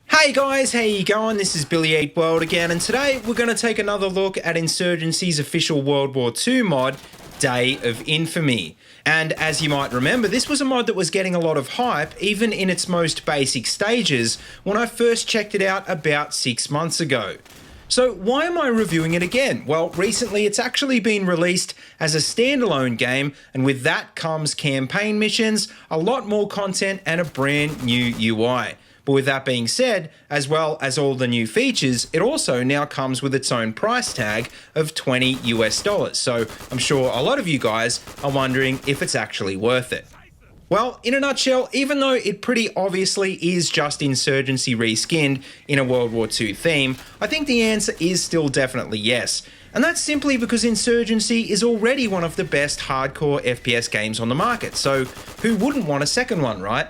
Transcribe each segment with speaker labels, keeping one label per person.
Speaker 1: Hey guys, how you going? This is BillyEatWorld again, and today we're going to take another look at Insurgency's official World War II mod, Day of Infamy. And as you might remember, this was a mod that was getting a lot of hype, even in its most basic stages, when I first checked it out about 6 months ago. So why am I reviewing it again? Well, recently it's actually been released as a standalone game, and with that comes campaign missions, a lot more content, and a brand new UI. But with that being said, as well as all the new features, it also now comes with its own price tag of $20 US. So I'm sure a lot of you guys are wondering if it's actually worth it. Well, in a nutshell, even though it pretty obviously is just Insurgency reskinned in a World War II theme, I think the answer is still definitely yes. And that's simply because Insurgency is already one of the best hardcore FPS games on the market, so who wouldn't want a second one, right?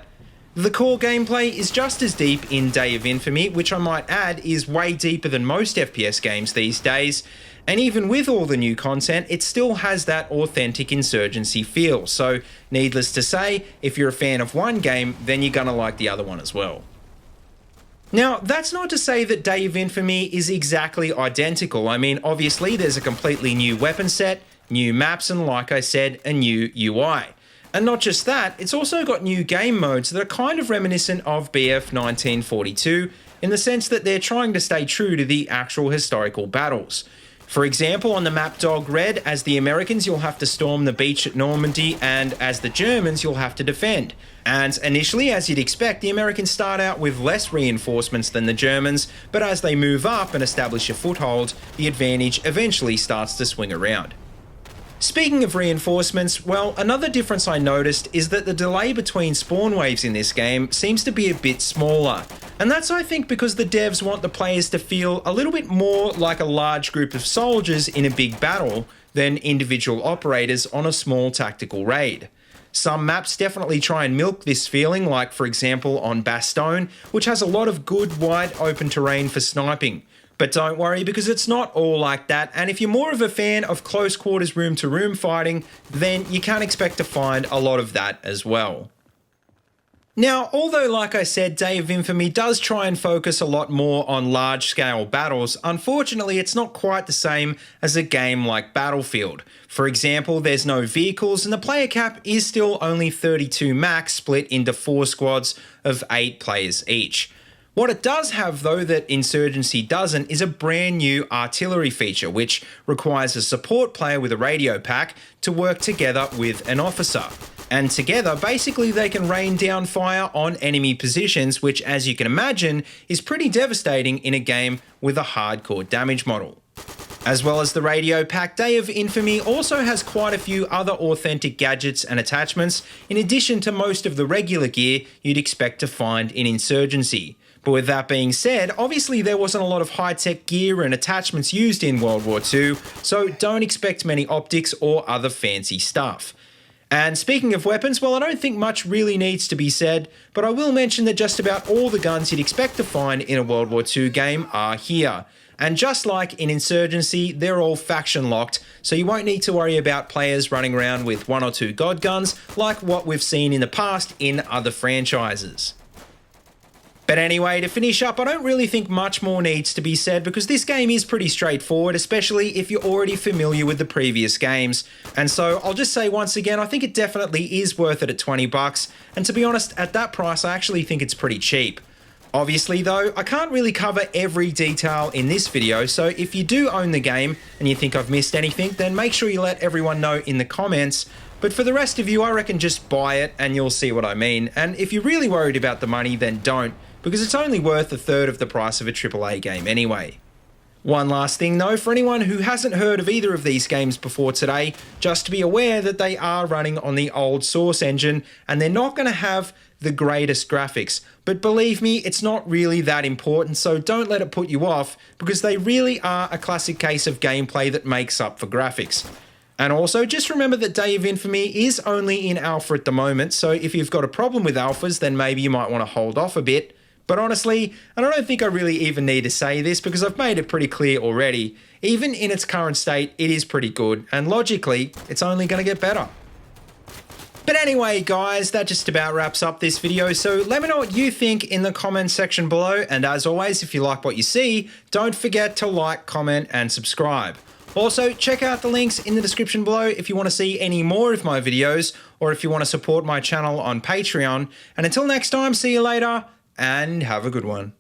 Speaker 1: The core gameplay is just as deep in Day of Infamy, which I might add is way deeper than most FPS games these days, and even with all the new content, it still has that authentic Insurgency feel, so needless to say, if you're a fan of one game, then you're gonna like the other one as well. Now, that's not to say that Day of Infamy is exactly identical. I mean, obviously there's a completely new weapon set, new maps, and like I said, a new UI. And not just that, it's also got new game modes that are kind of reminiscent of BF 1942 in the sense that they're trying to stay true to the actual historical battles. For example, on the map Dog Red, as the Americans you'll have to storm the beach at Normandy, and as the Germans you'll have to defend. And initially, as you'd expect, the Americans start out with less reinforcements than the Germans, but as they move up and establish a foothold, the advantage eventually starts to swing around. Speaking of reinforcements, well, another difference I noticed is that the delay between spawn waves in this game seems to be a bit smaller. And that's, I think, because the devs want the players to feel a little bit more like a large group of soldiers in a big battle than individual operators on a small tactical raid. Some maps definitely try and milk this feeling, like for example on Bastogne, which has a lot of good wide open terrain for sniping. But don't worry, because it's not all like that, and if you're more of a fan of close quarters room to room fighting, then you can't expect to find a lot of that as well. Now, although like I said, Day of Infamy does try and focus a lot more on large scale battles, unfortunately it's not quite the same as a game like Battlefield. For example, there's no vehicles, and the player cap is still only 32 max, split into 4 squads of 8 players each. What it does have though that Insurgency doesn't is a brand new artillery feature, which requires a support player with a radio pack to work together with an officer. And together, basically they can rain down fire on enemy positions, which as you can imagine is pretty devastating in a game with a hardcore damage model. As well as the radio pack, Day of Infamy also has quite a few other authentic gadgets and attachments, in addition to most of the regular gear you'd expect to find in Insurgency. But with that being said, obviously there wasn't a lot of high-tech gear and attachments used in World War II, so don't expect many optics or other fancy stuff. And speaking of weapons, well, I don't think much really needs to be said, but I will mention that just about all the guns you'd expect to find in a World War II game are here. And just like in Insurgency, they're all faction locked, so you won't need to worry about players running around with 1 or 2 god guns like what we've seen in the past in other franchises. But anyway, to finish up, I don't really think much more needs to be said because this game is pretty straightforward, especially if you're already familiar with the previous games. And so I'll just say once again, I think it definitely is worth it at 20 bucks. And to be honest, at that price, I actually think it's pretty cheap. Obviously though, I can't really cover every detail in this video, so if you do own the game and you think I've missed anything, then make sure you let everyone know in the comments. But for the rest of you, I reckon just buy it and you'll see what I mean. And if you're really worried about the money, then don't, because it's only worth a third of the price of a AAA game anyway. One last thing though, for anyone who hasn't heard of either of these games before today, just to be aware that they are running on the old Source engine and they're not going to have the greatest graphics. But believe me, it's not really that important, so don't let it put you off, because they really are a classic case of gameplay that makes up for graphics. And also, just remember that Day of Infamy is only in alpha at the moment, so if you've got a problem with alphas, then maybe you might want to hold off a bit. But honestly, and I don't think I really even need to say this because I've made it pretty clear already, even in its current state, it is pretty good, and logically, it's only going to get better. But anyway, guys, that just about wraps up this video. So let me know what you think in the comments section below. And as always, if you like what you see, don't forget to like, comment, and subscribe. Also, check out the links in the description below if you want to see any more of my videos or if you want to support my channel on Patreon. And until next time, see you later and have a good one.